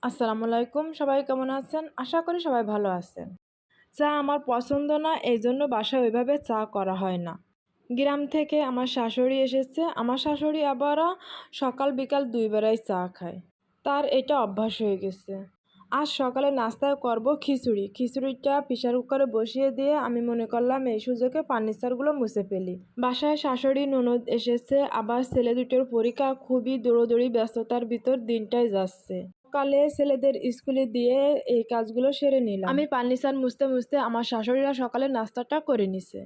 আসসালামু আলাইকুম। সবাই কেমন আছেন? আশা করি সবাই ভালো আছেন। চা আমার পছন্দ না, এইজন্য বাসায় ওইভাবে চা করা হয় না। গ্রাম থেকে আমার শাশুড়ি এসেছে। আমার শাশুড়ি আবারও সকাল বিকাল ২ বেলাই চা খায়। তার এটা অভ্যাস হয়ে গেছে। আজ সকালে নাস্তায় করব খিচুড়ি। খিচুড়িটা প্রেসার কুকারে বসিয়ে দিয়ে আমি মনে করলাম এই সুযোগে ফার্নিচারগুলো মুছে ফেলি। বাসায় শাশুড়ি ননদ এসেছে, আবার ছেলে দুটোর পরীক্ষা, খুবই দৌড়োদৌড়ি ব্যস্ততার ভিতর দিনটাই যাচ্ছে। সকালে ছেলেদের স্কুলে দিয়ে এই কাজগুলো সেরে নিলাম। আমি ফার্নিচার মুছতে মুছতে আমার শাশুড়িরা সকালে নাস্তাটা করে নিছে।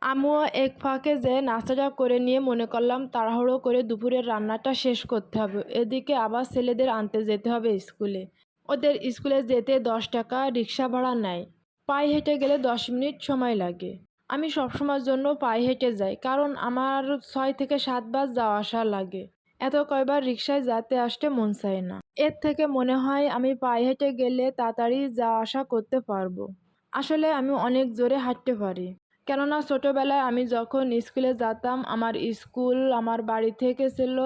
আমিও এক ফাঁকে যেয়ে নাস্তাটা করে নিয়ে মনে করলাম তাড়াহুড়ো করে দুপুরের রান্নাটা শেষ করতে হবে। এদিকে আবার ছেলেদের আনতে যেতে হবে স্কুলে। ওদের স্কুলে যেতে ১০ টাকা রিক্সা ভাড়া নেয়। পায়ে হেঁটে গেলে ১০ মিনিট সময় লাগে। আমি সবসময়ের জন্য পায়ে হেঁটে যাই, কারণ আমার ৬ থেকে ৭ বার যাওয়া আসা লাগে। এত কয়বার রিক্সায় যেতে আসতে মন চায় না। এর থেকে মনে হয় আমি পায়ে হেঁটে গেলে তাড়াতাড়ি যাওয়া আসা করতে পারবো। আসলে আমি অনেক জোরে হাঁটতে পারি। কেননা ছোটোবেলায় আমি যখন স্কুলে যেতাম, আমার স্কুল আমার বাড়ি থেকে ছিল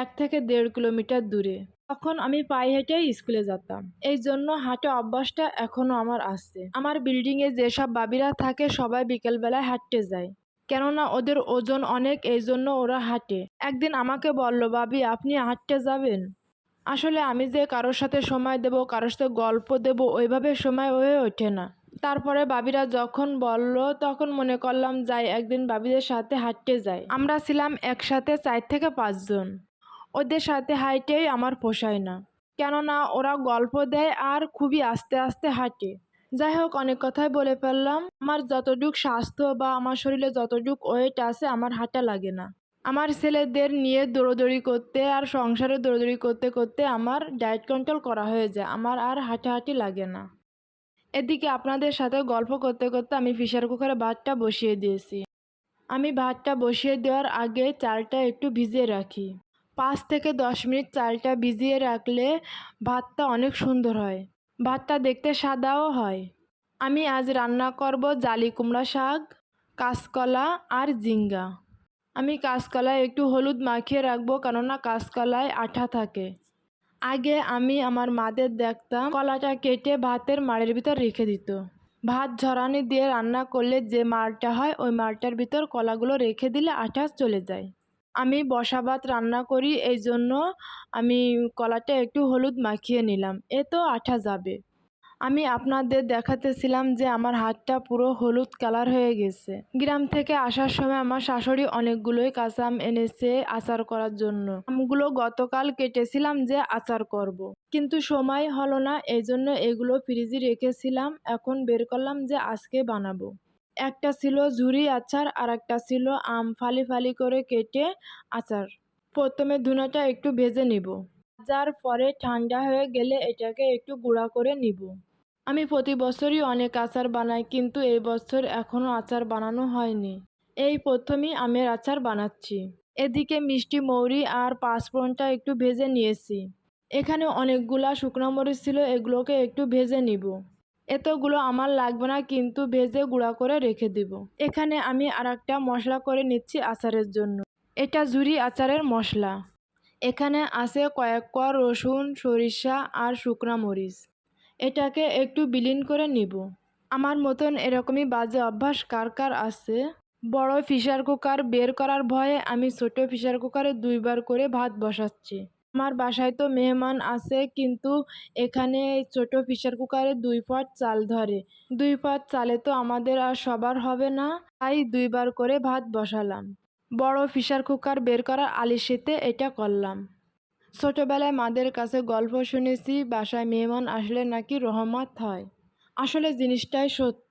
১ থেকে ১.৫ কিলোমিটার দূরে। তখন আমি পায়ে হেঁটেই স্কুলে যেতাম। এই জন্য হাঁটা অভ্যাসটা এখনও আমার আছে। আমার বিল্ডিংয়ে যেসব বাবিরা থাকে সবাই বিকেলবেলায় হাঁটতে যায়। কেননা ওদের ওজন অনেক, এই জন্য ওরা হাঁটে। একদিন আমাকে বলল, "ভাবি, আপনি হাঁটতে যাবেন?" আসলে আমি যে কারোর সাথে সময় দেব, কারোর সাথে গল্প দেব, ওইভাবে সময় হয়ে ওঠে না। তারপরে বাবিরা যখন বলল, তখন মনে করলাম যাই, একদিন বাবিদের সাথে হাঁটতে যাই। আমরা ছিলাম একসাথে ৪ থেকে ৫ জন। ওদের সাথে হাঁটতেই আমার পোষায় না। কেননা ওরা গল্প দেয় আর খুবই আস্তে আস্তে হাঁটে। যাই হোক, অনেক কথাই বলে ফেললাম। আমার যতটুক স্বাস্থ্য বা আমার শরীরে যতটুক ওয়েট আছে, আমার হাঁটা লাগে না। আমার ছেলেদের নিয়ে দৌড়াদৌড়ি করতে আর সংসারে দৌড়াদৌড়ি করতে করতে আমার ডায়েট কন্ট্রোল করা হয়ে যায়। আমার আর হাঁটাহাঁটি লাগে না। এদিকে আপনাদের সাথে গল্প করতে করতে আমি প্রেসার কুকারে ভাতটা বসিয়ে দিয়েছি। আমি ভাতটা বসিয়ে দেওয়ার আগে চালটা একটু ভিজিয়ে রাখি। ৫ থেকে ১০ মিনিট চালটা ভিজিয়ে রাখলে ভাতটা অনেক সুন্দর হয়। ভাতটা দেখতে সাদাও হয়। আমি আজ রান্না করব জালি কুমড়া শাক, কাঁচকলা আর ঝিঙ্গা। আমি কাঁচকলায় একটু হলুদ মাখিয়ে রাখবো, কেননা কাঁচকলায় আঠা থাকে। আগে আমি আমার মাদের দেখতাম কলাটা কেটে ভাতের মাড়ের ভিতর রেখে দিত। ভাত ঝরানি দিয়ে রান্না করলে যে মাড়টা হয়, ওই মাড়টার ভিতর কলাগুলো রেখে দিলে আঠা চলে যায়। আমি বসা ভাত রান্না করি, এই জন্য আমি কলাটা একটু হলুদ মাখিয়ে নিলাম, এতো আঠা যাবে। আমি আপনাদের দেখাতেছিলাম যে আমার হাতটা পুরো হলুদ কালার হয়ে গেছে। গ্রাম থেকে আসার সময় আমার শাশুড়ি অনেকগুলোই কাঁচা আম এনেছে আচার করার জন্য। আমগুলো গতকাল কেটেছিলাম যে আচার করব। কিন্তু সময় হলো না, এই জন্য এগুলো ফ্রিজে রেখেছিলাম। এখন বের করলাম যে আজকে বানাবো। একটা ছিল ঝুরি আচার আর একটা ছিল আম ফালি ফালি করে কেটে আচার। প্রথমে ধুনাটা একটু ভেজে নিব। ভাজার পরে ঠান্ডা হয়ে গেলে এটাকে একটু গুঁড়া করে নিব। আমি প্রতি বছরই অনেক আচার বানাই, কিন্তু এই বছর এখনও আচার বানানো হয়নি। এই প্রথমই আমের আচার বানাচ্ছি। এদিকে মিষ্টি মৌরি আর পাঁচফোড়নটা একটু ভেজে নিয়েছি। এখানে অনেকগুলা শুকনো মরিচ ছিল, এগুলোকে একটু ভেজে নিব। এতগুলো আমার লাগবে না, কিন্তু ভেজে গুঁড়া করে রেখে দিব। এখানে আমি আরেকটা মশলা করে নিচ্ছি আচারের জন্য। এটা ঝুরি আচারের মশলা। এখানে আছে কয়েক কোয়া রসুন, সরিষা আর শুকনা মরিচ। এটাকে একটু বিলীন করে নিব। আমার মতন এরকমই বাজে অভ্যাস কার কার আছে? বড় প্রেসার কুকার বের করার ভয়ে আমি ছোট প্রেসার কুকারে ২ বার করে ভাত বসাচ্ছি। আমার বাসায় তো মেহমান আছে, কিন্তু এখানে ছোট প্রেসার কুকারে ২ পট চাল ধরে। ২ পট চালে তো আমাদের আর সবার হবে না, তাই ২ বার করে ভাত বসালাম। বড় প্রেসার কুকার বের করার আলিস্যিতে এটা করলাম। ছোটবেলায় মাদের কাছে গল্প শুনেছি, বাসায় মেহমান আসলে নাকি রহমত হয়। আসলে জিনিসটাই সত্য।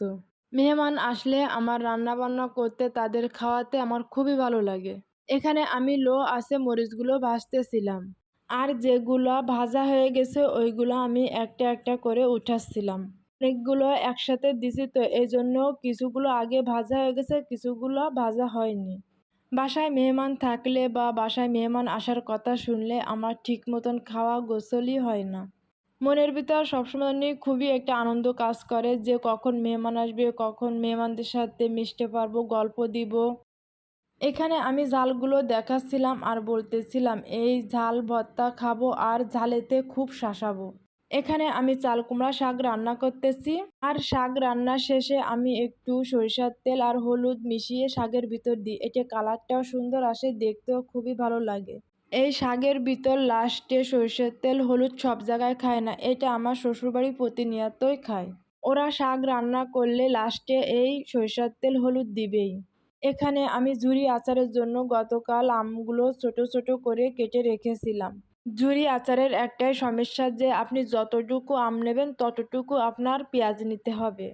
মেহমান আসলে আমার রান্নাবান্না করতে, তাদের খাওয়াতে আমার খুবই ভালো লাগে। এখানে আমি লো আছে মরিচগুলো ভাজতেছিলাম। আর যেগুলো ভাজা হয়ে গেছে ওইগুলো আমি একটা একটা করে উঠাচ্ছিলাম। অনেকগুলো একসাথে দিছি, তো এই জন্য কিছুগুলো আগে ভাজা হয়ে গেছে, কিছুগুলো ভাজা হয়নি। বাসায় মেহমান থাকলে বা বাসায় মেহমান আসার কথা শুনলে আমার ঠিক মতন খাওয়া গোছলই হয় না। মনের ভিতর সবসময় নিয়ে খুবই একটা আনন্দ কাজ করে যে কখন মেহমান আসবে, কখন মেহমানদের সাথে মিশতে পারবো, গল্প দিব। এখানে আমি ঝালগুলো দেখাচ্ছিলাম আর বলতেছিলাম এই ঝাল ভর্তা খাবো আর ঝালেতে খুব শাসাবো। এখানে আমি চাল কুমড়া শাক রান্না করতেছি আর শাক রান্না শেষে আমি একটু সরিষার তেল আর হলুদ মিশিয়ে শাকের ভিতর দিই। এতে কালারটাও সুন্দর আসে, দেখতেও খুবই ভালো লাগে। এই শাকের ভিতর লাস্টে সরিষার তেল হলুদ সব জায়গায় খায় না, এটা আমার শ্বশুরবাড়ি প্রতিনিয়তই খায়। ওরা শাক রান্না করলে লাস্টে এই সরিষার তেল হলুদ দিবেই। এখানে আমি ঝুরি আচারের জন্য গতকাল আমগুলো ছোট ছোট করে কেটে রেখেছিলাম। ঝুরি আচারের একটাই সমস্যা যে আপনি যতটুকু আম নেবেন ততটুকু আপনার পেঁয়াজ নিতে হবে।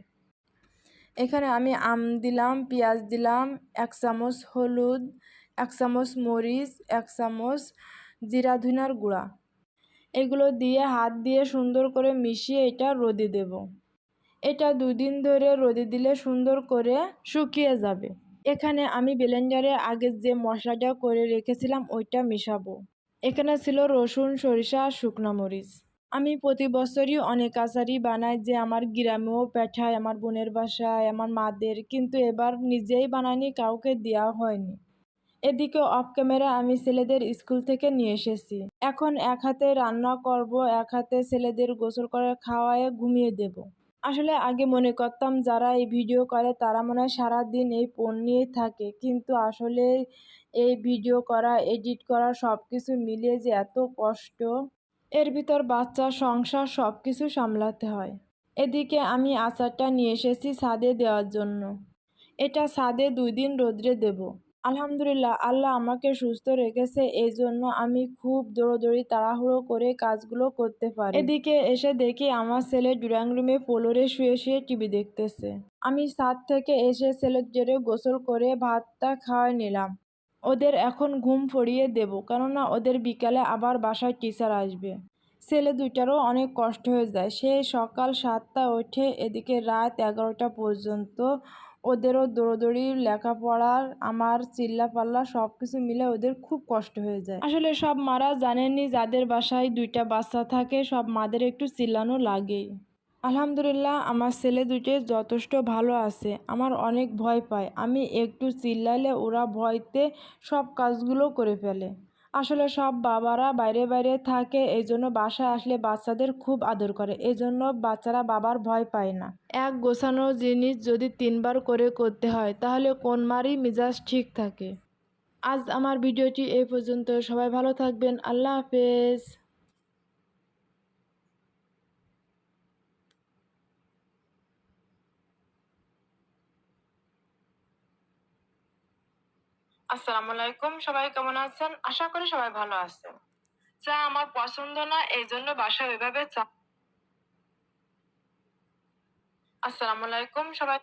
এখানে আমি আম দিলাম, পেঁয়াজ দিলাম, 1 চামচ হলুদ, 1 চামচ মরিচ, 1 চামচ জিরা ধনিয়ার গুঁড়া। এগুলো দিয়ে হাত দিয়ে সুন্দর করে মিশিয়ে এটা রোদে দেব। এটা 2 দিন ধরে রোদে দিলে সুন্দর করে শুকিয়ে যাবে। এখানে আমি ব্লেন্ডারে আগে যে মশলাটা করে রেখেছিলাম ওইটা মেশাবো। এখানে ছিল রসুন, সরিষা আর শুকনা মরিচ। আমি প্রতি বছরই অনেক আচারই বানাই, যে আমার গ্রামেও পাঠাই, আমার বোনের বাসায়, আমার মাদের, কিন্তু এবার নিজেই বানাইনি, কাউকে দেওয়া হয়নি। এদিকে অফ ক্যামেরা আমি ছেলেদের স্কুল থেকে নিয়ে এসেছি। এখন এক হাতে রান্না করব, এক হাতে ছেলেদের গোসল করে খাওয়ায়ে ঘুমিয়ে দেব। আসলে আগে মনে করতাম যারা এই ভিডিও করে তারা মনে হয় সারাদিন এই ফোন নিয়েই থাকে, কিন্তু আসলে এই ভিডিও করা, এডিট করা সব কিছু মিলিয়ে যে এত কষ্ট, এর ভিতর বাচ্চা, সংসার সব কিছু সামলাতে হয়। এদিকে আমি আচারটা নিয়ে এসেছি ছাদে দেওয়ার জন্য। এটা ছাদে 2 দিন রোদ্রে দেব। আলহামদুলিল্লাহ, আল্লাহ আমাকে সুস্থ রেখেছে, এই জন্য আমি খুব দৌড়দৌড়ি তাড়াহুড়ো করে কাজগুলো করতে পারি। এদিকে এসে দেখি আমার ছেলে ড্রয়িং রুমে ফ্লোরে শুয়ে শুয়ে টিভি দেখতেছে। আমি ছাদ থেকে এসে ছেলেদের গোসল করে ভাতটা খাওয়াই নিলাম। ওদের এখন ঘুম পড়িয়ে দেব, কেননা ওদের বিকালে আবার বাসায় টিচার আসবে। ছেলে দুইটারও অনেক কষ্ট হয়ে যায়, সেই সকাল 7টায় ওঠে, এদিকে রাত 11টা পর্যন্ত ওদেরও দৌড়দৌড়ি, লেখাপড়ার, আমার চিল্লাপাল্লা সব কিছু মিলে ওদের খুব কষ্ট হয়ে যায়। আসলে সব মারা জানেননি, যাদের বাসায় 2টা বাচ্চা থাকে সব মাদের একটু চিল্লানো লাগেই। আলহামদুলিল্লাহ, আমার ছেলে দুটো যথেষ্ট ভালো আছে। আমার অনেক ভয় পায়, আমি একটু চিল্লালে ওরা ভয়তে সব কাজগুলো করে ফেলে। আসলে সব বাবারা বাইরে বাইরে থাকে, এই জন্য বাসায় আসলে বাচ্চাদের খুব আদর করে, এই জন্য বাচ্চারা বাবার ভয় পায় না। এক গোছানো জিনিস যদি 3বার করে করতে হয় তাহলে কোন মারই মেজাজ ঠিক থাকে। আজ আমার ভিডিওটি এই পর্যন্ত, সবাই ভালো থাকবেন, আল্লাহ হাফেজ। আসসালামু আলাইকুম, সবাই কেমন আছেন? আশা করি সবাই ভালো আছেন। চা আমার পছন্দ না, এই জন্য বাসায় ওইভাবে চা। আসসালামু আলাইকুম, সবাই